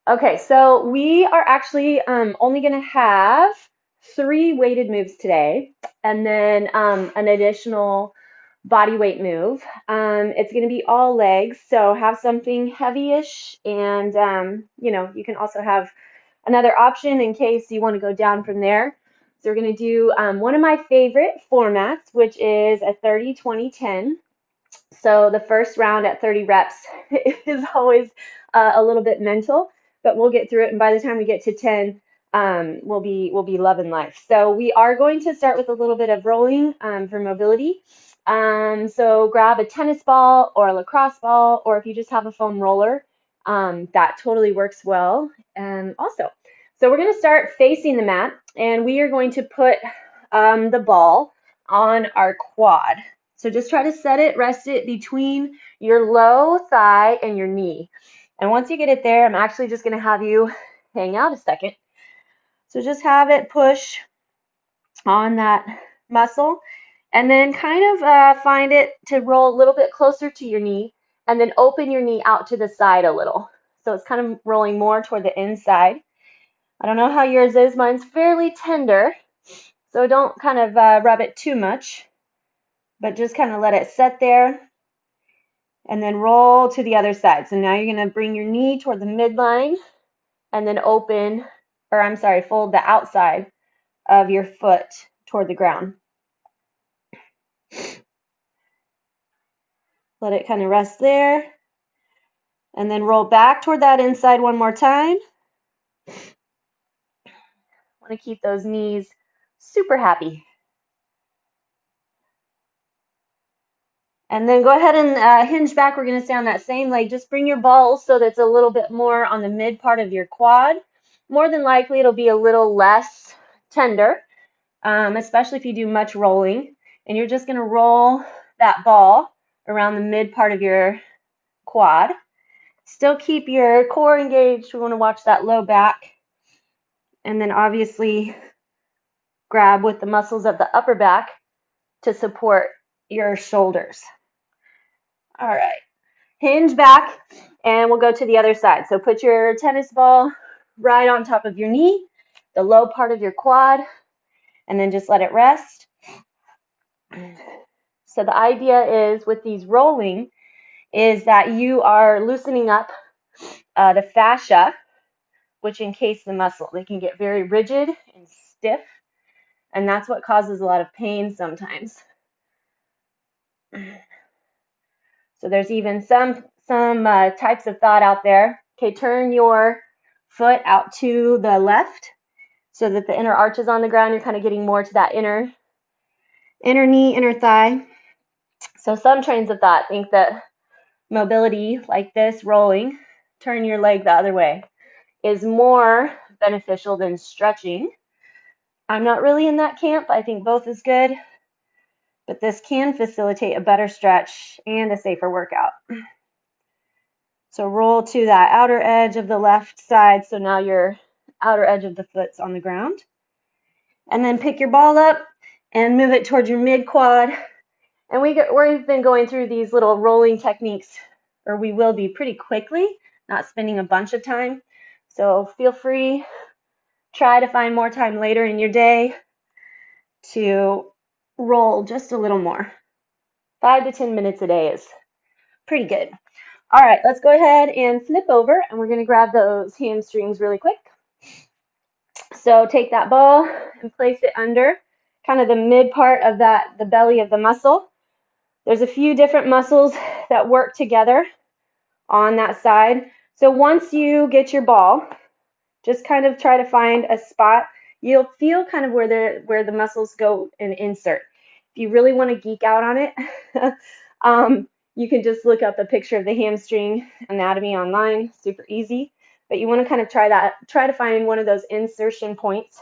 Okay, so we are actually only going to have 3 weighted moves today, and then an additional body weight move. It's going to be all legs, so have something heavy-ish, and you can also have another option in case you want to go down from there. So we're going to do one of my favorite formats, which is a 30-20-10. So the first round at 30 reps is always a little bit mental, but we'll get through it. And by the time we get to 10, we'll be loving life. So we are going to start with a little bit of rolling for mobility. So grab a tennis ball or a lacrosse ball, or if you just have a foam roller, that totally works well. Also, so we're going to start facing the mat, and we are going to put the ball on our quad. So just try to set it, rest it between your low thigh and your knee. And once you get it there, I'm actually just going to have you hang out a second. So just have it push on that muscle, and then kind of find it to roll a little bit closer to your knee, and then open your knee out to the side a little. So it's kind of rolling more toward the inside. I don't know how yours is. Mine's fairly tender, so don't kind of rub it too much, but just kind of let it set there and then roll to the other side. So now you're going to bring your knee toward the midline and then open, or I'm sorry, fold the outside of your foot toward the ground. Let it kind of rest there. And then roll back toward that inside one more time. Want to keep those knees super happy. And then go ahead and hinge back. We're going to stay on that same leg. Just bring your ball so that's a little bit more on the mid part of your quad. More than likely, it'll be a little less tender, especially if you do much rolling. And you're just going to roll that ball around the mid part of your quad. Still keep your core engaged. We want to watch that low back. And then obviously grab with the muscles of the upper back to support your shoulders. All right. Hinge back, and we'll go to the other side. So put your tennis ball right on top of your knee, the low part of your quad, and then just let it rest. So the idea is with these rolling is that you are loosening up the fascia, which encase the muscle. They can get very rigid and stiff, and that's what causes a lot of pain sometimes. So there's even some types of thought out there. Okay, turn your foot out to the left so that the inner arch is on the ground. You're kind of getting more to that inner knee, inner thigh. So some trains of thought think that mobility like this, rolling, turn your leg the other way, is more beneficial than stretching. I'm not really in that camp. I think both is good, but this can facilitate a better stretch and a safer workout. So roll to that outer edge of the left side. So now your outer edge of the foot's on the ground. And then pick your ball up and move it towards your mid quad. And we've been going through these little rolling techniques, or we will be pretty quickly, not spending a bunch of time. So feel free, try to find more time later in your day to roll just a little more. 5 to 10 minutes a day is pretty good. All right, let's go ahead and flip over, and we're going to grab those hamstrings really quick. So take that ball and place it under kind of the mid part of the belly of the muscle. There's a few different muscles that work together on that side. So once you get your ball, just kind of try to find a spot. You'll feel kind of where the muscles go and insert. If you really want to geek out on it, you can just look up a picture of the hamstring anatomy online, super easy. But you want to kind of try to find one of those insertion points,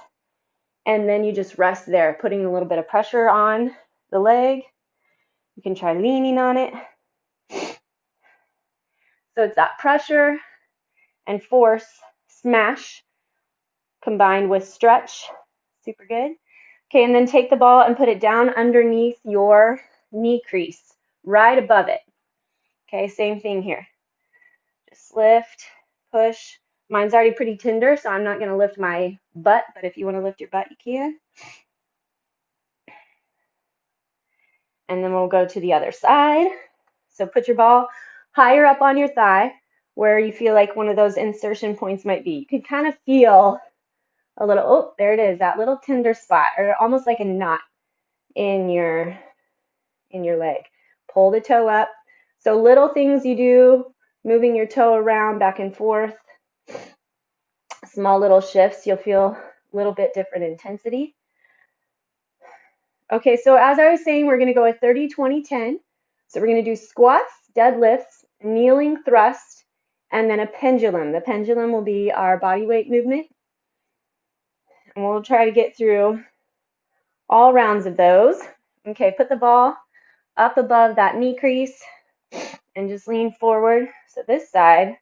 and then you just rest there, putting a little bit of pressure on the leg. You can try leaning on it. So it's that pressure and force smash combined with stretch. Super good. Okay, and then take the ball and put it down underneath your knee crease, right above it. Okay, same thing here. Just lift, push, Mine's already pretty tender, so I'm not going to lift my butt, but if you want to lift your butt, you can. And then we'll go to the other side. So put your ball higher up on your thigh where you feel like one of those insertion points might be. You can kind of feel a little, oh, there it is, that little tender spot, or almost like a knot in your leg. Pull the toe up. So little things you do, moving your toe around back and forth, small little shifts, you'll feel a little bit different intensity. Okay, so as I was saying, we're going to go with 30, 20, 10. So we're going to do squats, deadlifts, kneeling thrust, and then a pendulum. The pendulum will be our body weight movement. And we'll try to get through all rounds of those. Okay, put the ball up above that knee crease and just lean forward. So this side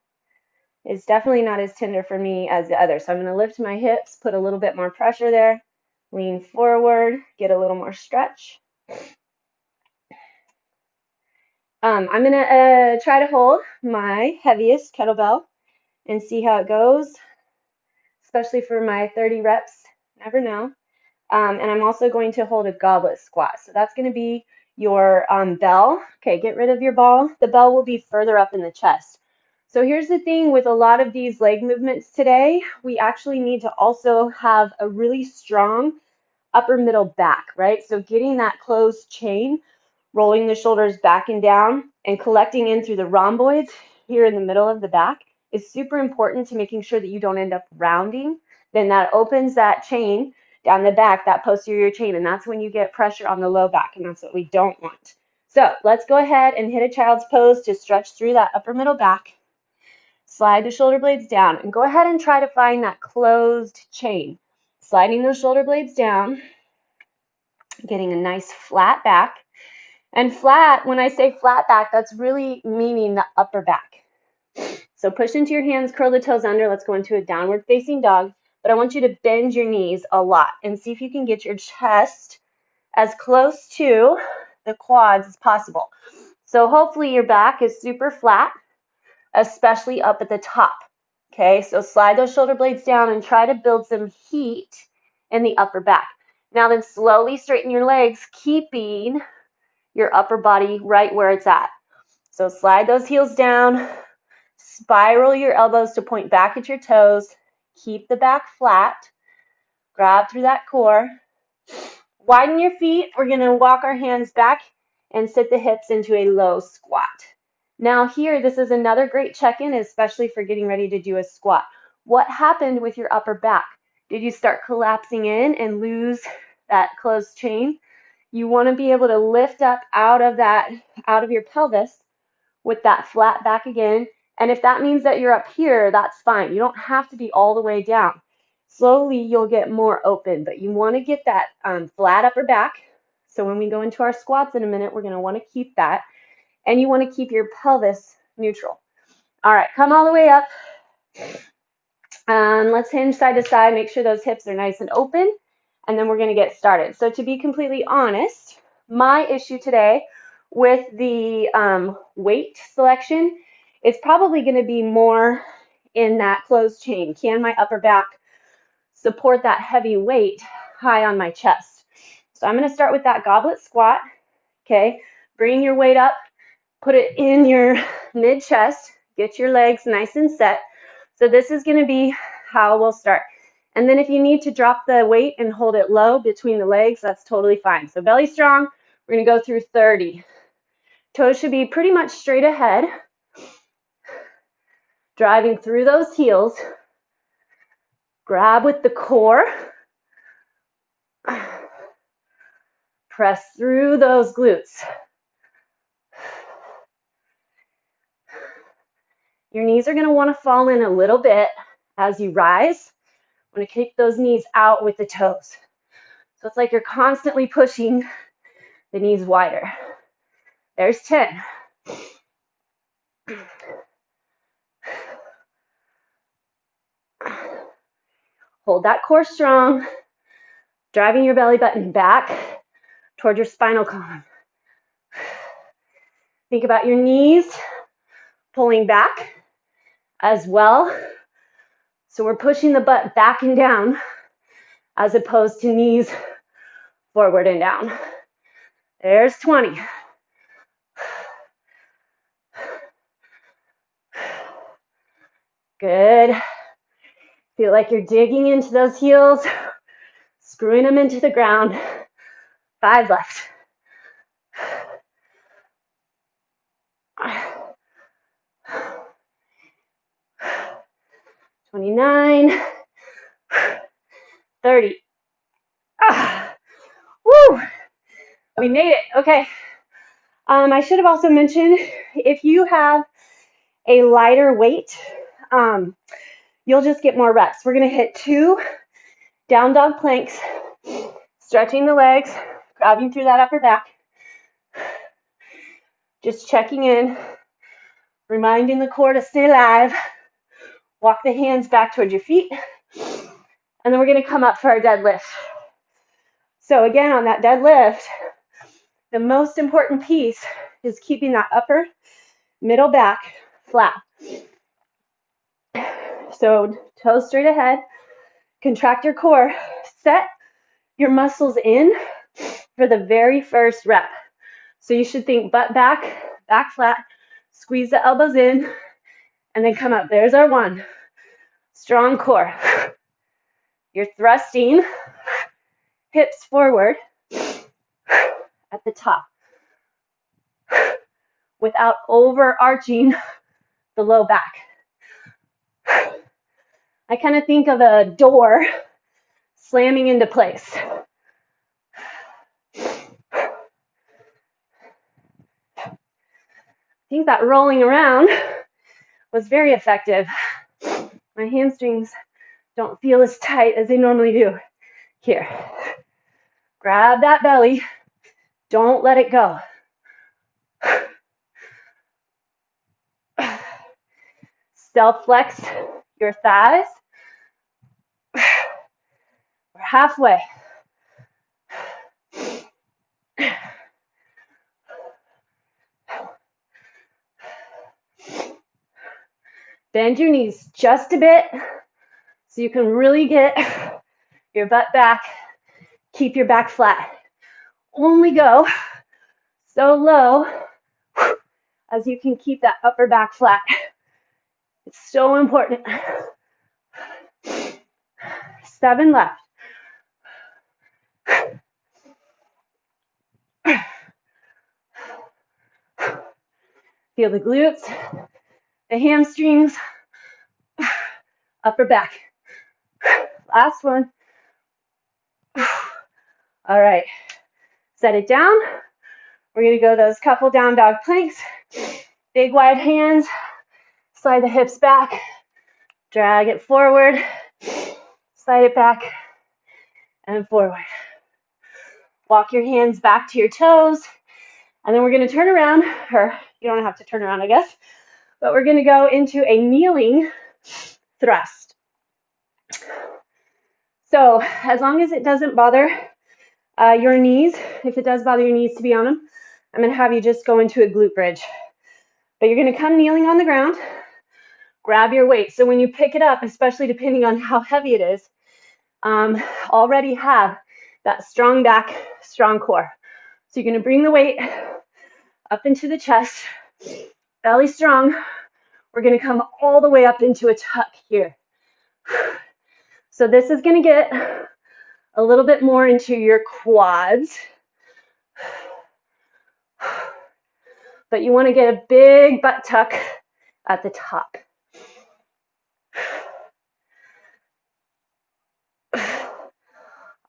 is definitely not as tender for me as the other. So I'm going to lift my hips, put a little bit more pressure there, lean forward, get a little more stretch. I'm going to try to hold my heaviest kettlebell and see how it goes, especially for my 30 reps. Never know. And I'm also going to hold a goblet squat. So that's going to be your bell. Okay, get rid of your ball. The bell will be further up in the chest. So here's the thing with a lot of these leg movements today, we actually need to also have a really strong upper middle back, right? So getting that closed chain, rolling the shoulders back and down, and collecting in through the rhomboids here in the middle of the back is super important to making sure that you don't end up rounding. Then that opens that chain down the back, that posterior chain, and that's when you get pressure on the low back, and that's what we don't want. So let's go ahead and hit a child's pose to stretch through that upper middle back. Slide the shoulder blades down, and go ahead and try to find that closed chain. Sliding those shoulder blades down, getting a nice flat back. And flat, when I say flat back, that's really meaning the upper back. So push into your hands, curl the toes under. Let's go into a downward facing dog. But I want you to bend your knees a lot and see if you can get your chest as close to the quads as possible. So hopefully your back is super flat, especially up at the top. Okay, so slide those shoulder blades down and try to build some heat in the upper back. Now then slowly straighten your legs, keeping your upper body right where it's at. So slide those heels down, spiral your elbows to point back at your toes, keep the back flat, grab through that core, widen your feet. We're going to walk our hands back and sit the hips into a low squat. Now here, this is another great check-in, especially for getting ready to do a squat. What happened with your upper back? Did you start collapsing in and lose that closed chain? You want to be able to lift up out of your pelvis with that flat back again. And if that means that you're up here, that's fine. You don't have to be all the way down. Slowly, you'll get more open, but you want to get that flat upper back. So when we go into our squats in a minute, we're going to want to keep that. And you want to keep your pelvis neutral. All right, come all the way up. Let's hinge side to side. Make sure those hips are nice and open. And then we're going to get started. So to be completely honest, my issue today with the weight selection is probably going to be more in that closed chain. Can my upper back support that heavy weight high on my chest? So I'm going to start with that goblet squat. Okay, bring your weight up, put it in your mid chest, get your legs nice and set. So this is going to be how we'll start. And then if you need to drop the weight and hold it low between the legs, that's totally fine. So belly strong, we're going to go through 30. Toes should be pretty much straight ahead, driving through those heels. Grab with the core. Press through those glutes. Your knees are going to want to fall in a little bit as you rise. I'm going to kick those knees out with the toes. So it's like you're constantly pushing the knees wider. There's 10. Hold that core strong, driving your belly button back toward your spinal column. Think about your knees pulling back as well. So we're pushing the butt back and down as opposed to knees forward and down. There's 20. Good. Feel like you're digging into those heels, screwing them into the ground. 5 left. 29. 30. Woo! We made it. Okay. I should have also mentioned, if you have a lighter weight, you'll just get more reps. We're going to hit 2 down dog planks, stretching the legs, grabbing through that upper back, just checking in, reminding the core to stay alive. Walk the hands back towards your feet, and then we're going to come up for our deadlift. So again, on that deadlift, the most important piece is keeping that upper middle back flat. So toes straight ahead, contract your core, set your muscles in for the very first rep. So you should think butt back, back flat, squeeze the elbows in, and then come up. There's our 1. Strong core. You're thrusting hips forward at the top without overarching the low back. I kind of think of a door slamming into place. I think that rolling around was very effective. My hamstrings don't feel as tight as they normally do. Here, grab that belly. Don't let it go. Self-flex your thighs. We're halfway. Bend your knees just a bit so you can really get your butt back. Keep your back flat. Only go so low as you can keep that upper back flat. It's so important. 7 left. Feel the glutes, the hamstrings, upper back. Last one. All right, set it down. We're going to go those couple down dog planks. Big wide hands, slide the hips back, drag it forward, slide it back and forward. Walk your hands back to your toes, and then we're going to turn around, or you don't have to turn around, I guess, but we're going to go into a kneeling thrust. So as long as it doesn't bother your knees, if it does bother your knees to be on them, I'm going to have you just go into a glute bridge. But you're going to come kneeling on the ground, grab your weight. So when you pick it up, especially depending on how heavy it is, already have that strong back, strong core. So you're going to bring the weight up into the chest, belly strong. We're going to come all the way up into a tuck here. So this is going to get a little bit more into your quads. But you want to get a big butt tuck at the top.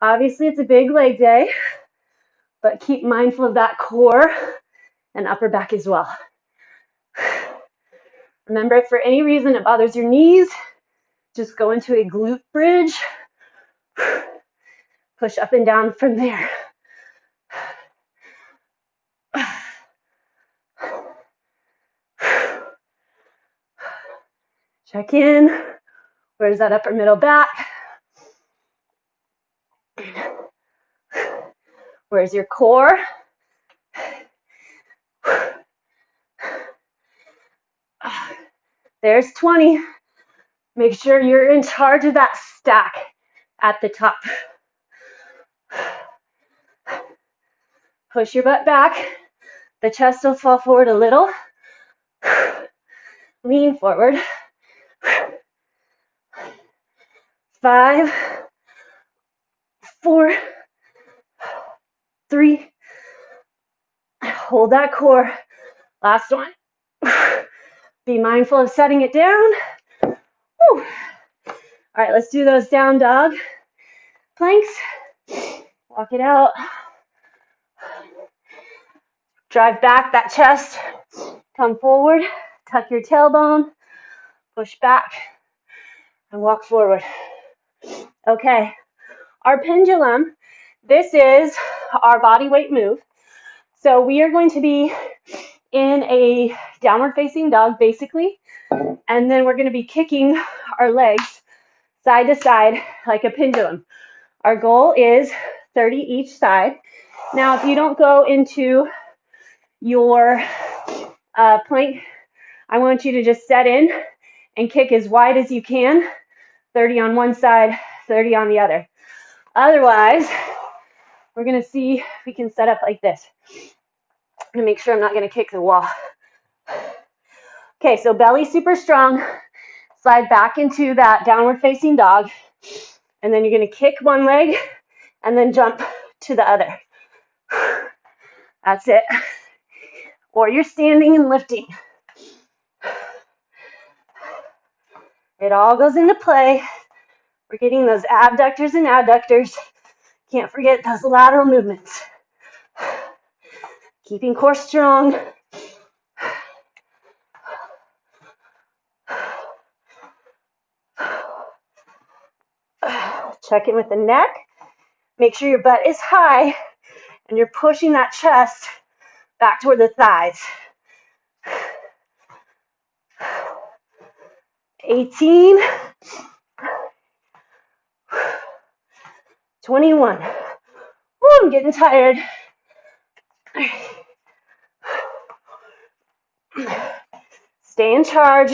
Obviously, it's a big leg day, but keep mindful of that core and upper back as well. Remember, if for any reason it bothers your knees, just go into a glute bridge. Push up and down from there. Check in. Where's that upper middle back? Where's your core? There's 20. Make sure you're in charge of that stack at the top. Push your butt back. The chest will fall forward a little. Lean forward. 5, 4, 3. Hold that core. Last one. Be mindful of setting it down. Woo. All right, let's do those down dog planks. Walk it out. Drive back that chest. Come forward. Tuck your tailbone. Push back. And walk forward. Okay. Our pendulum, this is our body weight move. So we are going to be in a downward facing dog basically, and then we're going to be kicking our legs side to side like a pendulum. Our goal is 30 each side. Now if you don't go into your plank, I want you to just set in and kick as wide as you can, 30 on one side, 30 on the other. Otherwise, we're going to see if we can set up like this. I'm going to make sure I'm not going to kick the wall. Okay, so belly super strong. Slide back into that downward facing dog. And then you're going to kick one leg and then jump to the other. That's it. Or you're standing and lifting. It all goes into play. We're getting those abductors and adductors. Can't forget those lateral movements. Keeping core strong. Check in with the neck. Make sure your butt is high and you're pushing that chest back toward the thighs. 18. 21. Woo, I'm getting tired. Stay in charge.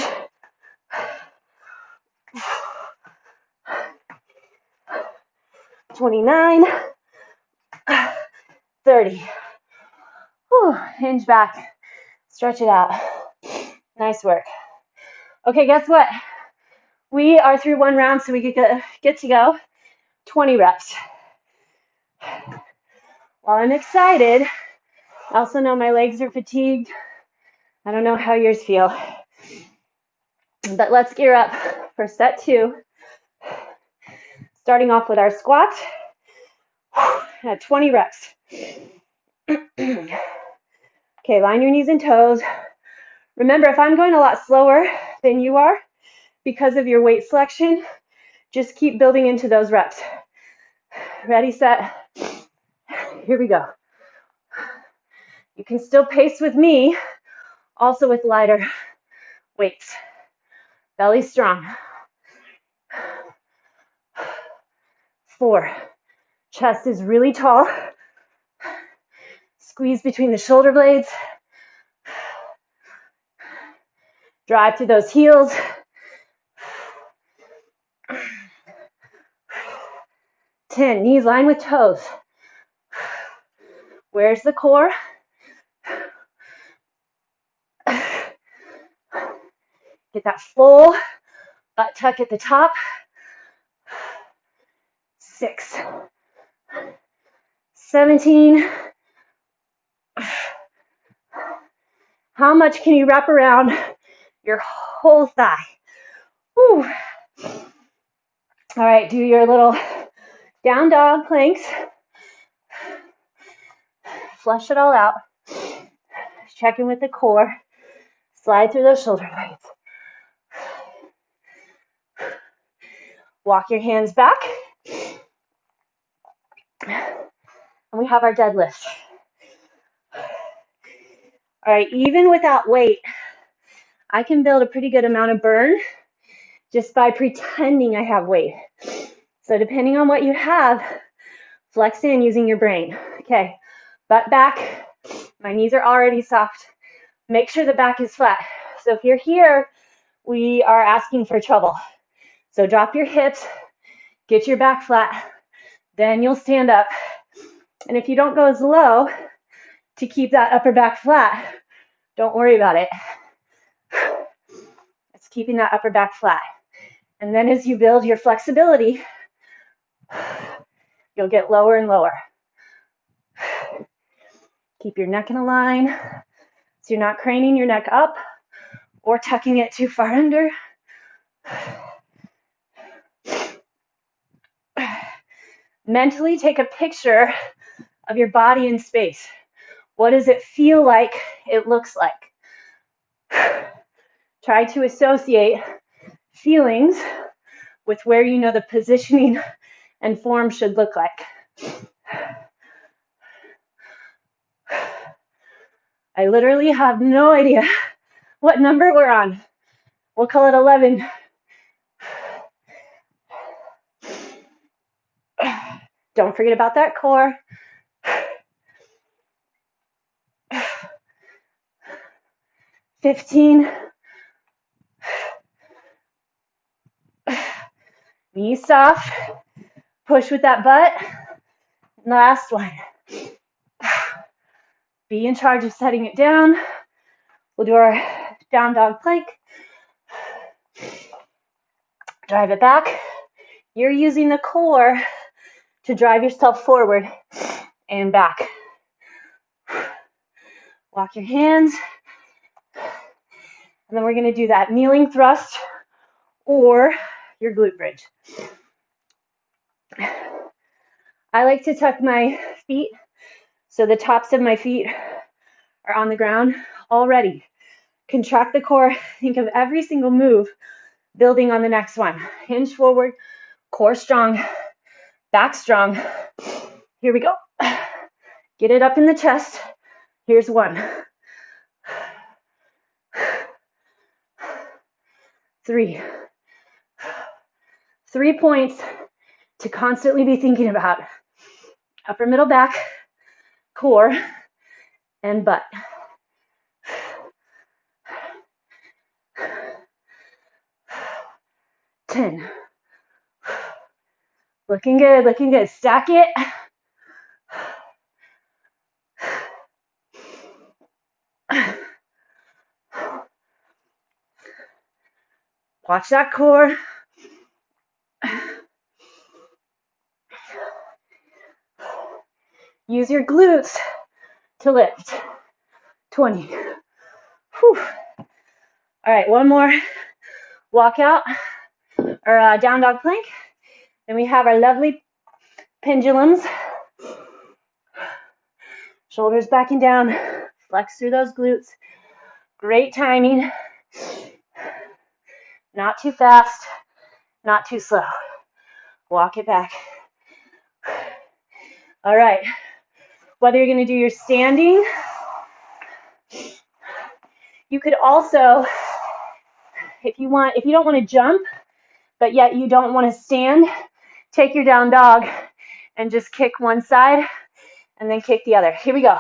29. 30. Whew, hinge back. Stretch it out. Nice work. Okay, guess what? We are through one round, so we get to go 20 reps. While I'm excited, I also know my legs are fatigued. I don't know how yours feel. But let's gear up for set 2. Starting off with our squats at 20 reps. Okay, line your knees and toes. Remember, if I'm going a lot slower than you are because of your weight selection, just keep building into those reps. Ready, set, here we go. You can still pace with me, also with lighter weights. Belly strong. 4. Chest is really tall. Squeeze between the shoulder blades. Drive to those heels. 10. Knees line with toes. Where's the core? Get that full butt tuck at the top. 6. 17. How much can you wrap around your whole thigh? Whew. All right, do your little down dog planks. Flush it all out. Check in with the core. Slide through those shoulder blades. Walk your hands back. And we have our deadlift. All right, even without weight, I can build a pretty good amount of burn just by pretending I have weight. So depending on what you have, flex in using your brain. Okay, butt back. My knees are already soft. Make sure the back is flat. So if you're here, we are asking for trouble. So drop your hips, get your back flat, then you'll stand up. And if you don't go as low to keep that upper back flat, don't worry about it. It's keeping that upper back flat. And then as you build your flexibility, you'll get lower and lower. Keep your neck in a line so you're not craning your neck up or tucking it too far under. Mentally take a picture of your body in space. What does it feel like it looks like? Try to associate feelings with where you know the positioning and form should look like. I literally have no idea what number we're on. We'll call it 11. Don't forget about that core. 15. Knees soft. Push with that butt. Last one. Be in charge of setting it down. We'll do our down dog plank. Drive it back. You're using the core to drive yourself forward and back. Walk your hands. And then we're going to do that kneeling thrust or your glute bridge. I like to tuck my feet so the tops of my feet are on the ground already. Contract the core. Think of every single move building on the next one. Hinge forward, core strong, back strong. Here we go. Get it up in the chest. Here's one. 3. 3 points to constantly be thinking about. Upper, middle, back, core, and butt. 10. Looking good, looking good. Stack it. Watch that core. Use your glutes to lift. 20. Whew. All right, one more walkout or down dog plank. Then we have our lovely pendulums. Shoulders back and down. Flex through those glutes. Great timing. Not too fast, not too slow. Walk it back. All right. Whether you're going to do your standing, you could also, if you don't want to jump, but yet you don't want to stand, take your down dog and just kick one side and then kick the other. Here we go.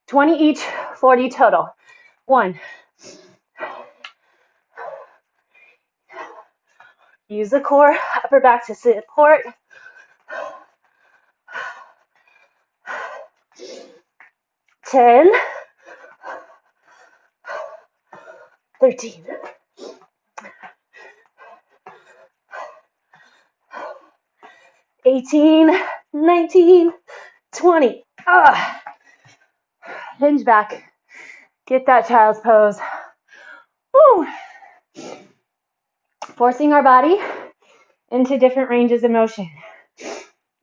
20 each, 40 total. 1. Use the core, upper back to support. 10. 13. 18, 19, 20. Hinge back. Get that child's pose. Woo. Forcing our body into different ranges of motion.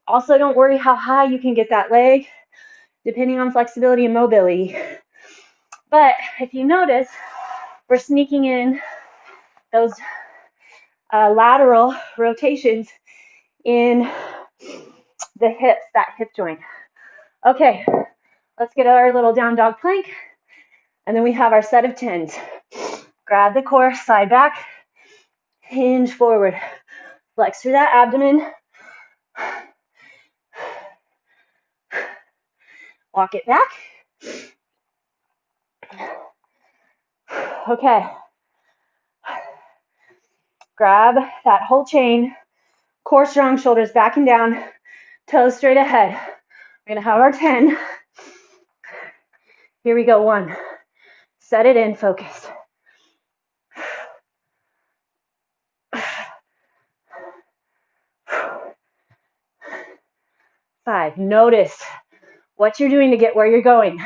Also, don't worry how high you can get that leg, depending on flexibility and mobility. But if you notice, we're sneaking in those lateral rotations in the hips, that hip joint. Okay, let's get our little down dog plank. And then we have our set of 10s. Grab the core, slide back, hinge forward. Flex through that abdomen. Walk it back. Okay. Grab that whole chain, core strong, shoulders back and down, toes straight ahead. We're gonna have our 10. Here we go, 1. Set it in, focus. 5. Notice what you're doing to get where you're going.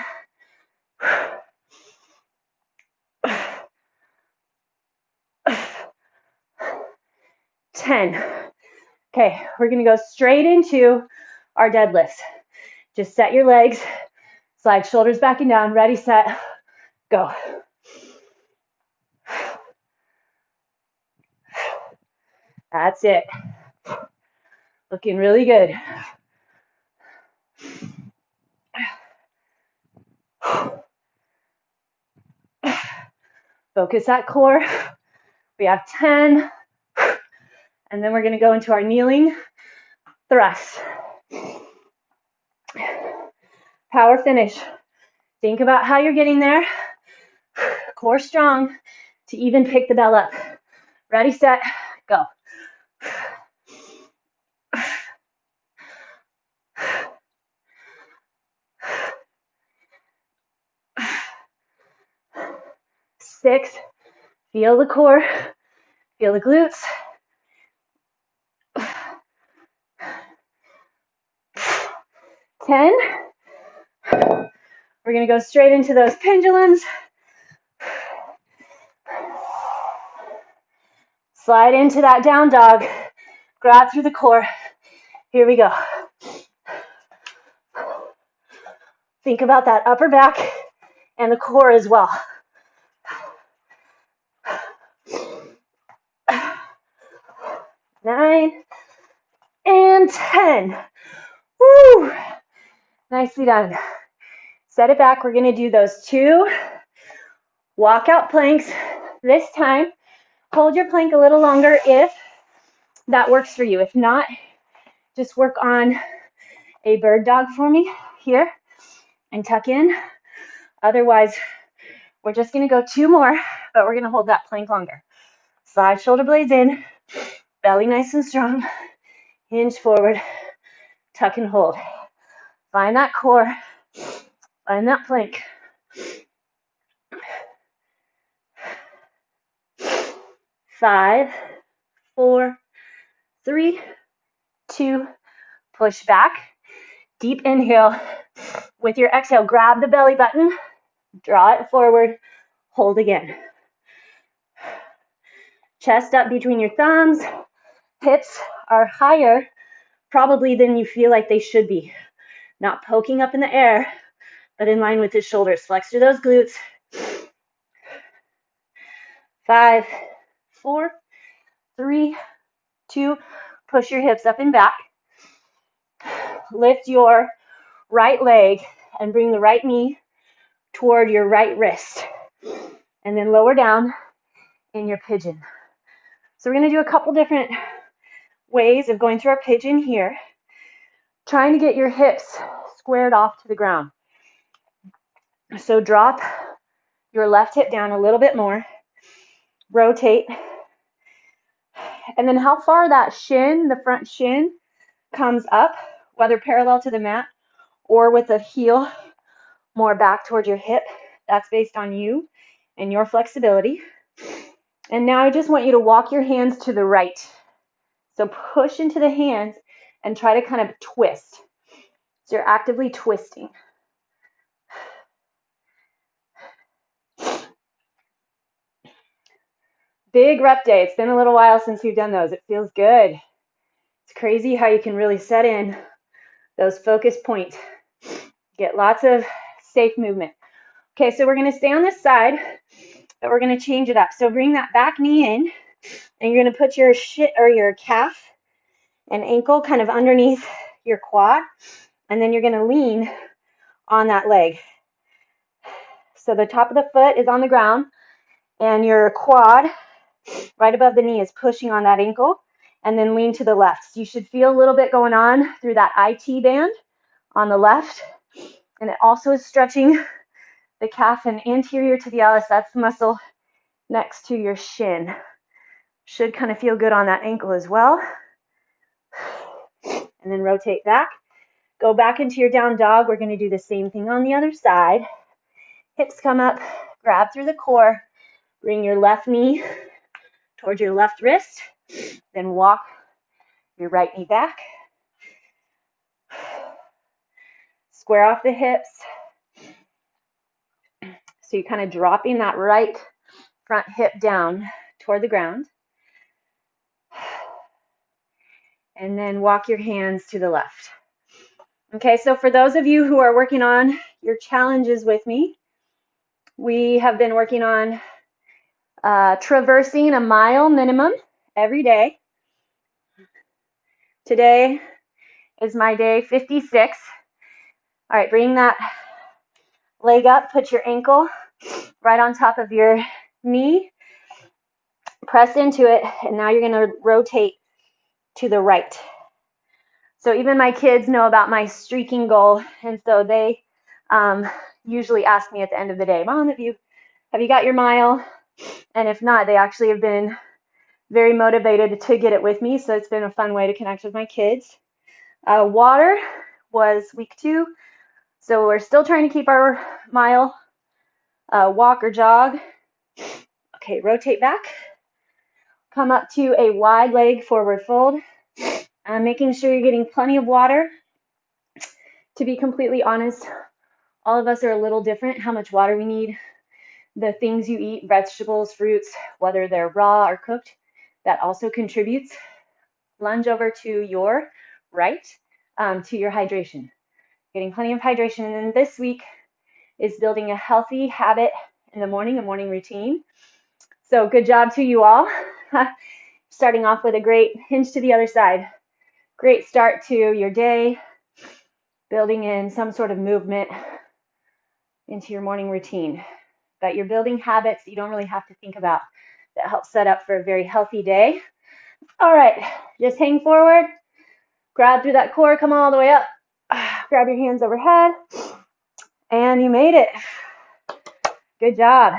10. Okay, we're gonna go straight into our deadlifts. Just set your legs, slide shoulders back and down, ready, set, go. That's it. Looking really good. Focus that core. We have 10. And then we're going to go into our kneeling thrust. Power finish. Think about how you're getting there. Core strong to even pick the bell up. Ready, set, go. Six. Feel the core. Feel the glutes. 10. We're going to go straight into those pendulums. Slide into that down dog. Grab through the core. Here we go. Think about that upper back and the core as well. 9 and 10. Woo! Nicely done. Set it back. We're going to do those 2 walkout planks. This time, hold your plank a little longer if that works for you. If not, just work on a bird dog for me here and tuck in. Otherwise, we're just going to go 2 more, but we're going to hold that plank longer. Slide shoulder blades in, belly nice and strong, hinge forward, tuck and hold. Find that core, find that plank. 5, 4, 3, 2, push back. Deep inhale. With your exhale, grab the belly button, draw it forward, hold again. Chest up between your thumbs. Hips are higher probably than you feel like they should be. Not poking up in the air, but in line with the shoulders. Flex through those glutes. 5, 4, 3, 2, push your hips up and back. Lift your right leg and bring the right knee toward your right wrist. And then lower down in your pigeon. So we're going to do a couple different ways of going through our pigeon here. Trying to get your hips squared off to the ground. So drop your left hip down a little bit more. Rotate. And then how far that shin, the front shin, comes up, whether parallel to the mat or with the heel more back towards your hip, that's based on you and your flexibility. And now I just want you to walk your hands to the right. So push into the hands and try to kind of twist. So you're actively twisting. Big rep day. It's been a little while since we've done those. It feels good. It's crazy how you can really set in those focus points. Get lots of safe movement. Okay, so we're going to stay on this side, but we're going to change it up. So bring that back knee in, and you're going to put your your calf and ankle kind of underneath your quad, and then you're going to lean on that leg. So the top of the foot is on the ground, and your quad right above the knee is pushing on that ankle, and then lean to the left. So you should feel a little bit going on through that IT band on the left, and it also is stretching the calf and anterior to the LS. That's the muscle next to your shin. Should kind of feel good on that ankle as well. And then rotate back. Go back into your down dog. We're going to do the same thing on the other side. Hips come up, grab through the core, bring your left knee towards your left wrist, then walk your right knee back. Square off the hips. So you're kind of dropping that right front hip down toward the ground. And then walk your hands to the left. Okay, so for those of you who are working on your challenges with me, we have been working on traversing a mile minimum every day. Today is my day 56. All right, bring that leg up, put your ankle right on top of your knee, press into it, and now you're going to rotate to the right. So even my kids know about my streaking goal, and so they usually ask me at the end of the day, Mom, have you got your mile? And if not, they actually have been very motivated to get it with me, so it's been a fun way to connect with my kids. Water was week 2, so we're still trying to keep our mile walk or jog. Okay, rotate back. Come up to a wide leg forward fold. Making sure you're getting plenty of water. To be completely honest, all of us are a little different how much water we need. The things you eat, vegetables, fruits, whether they're raw or cooked, that also contributes. Lunge over to your right to your hydration. Getting plenty of hydration. And then this week is building a healthy habit in the morning, a morning routine. So good job to you all. Starting off with a great hinge to the other side. Great start to your day. Building in some sort of movement into your morning routine. But you're building habits you don't really have to think about that help set up for a very healthy day. All right, just hang forward. Grab through that core, come all the way up. Grab your hands overhead. And you made it. Good job.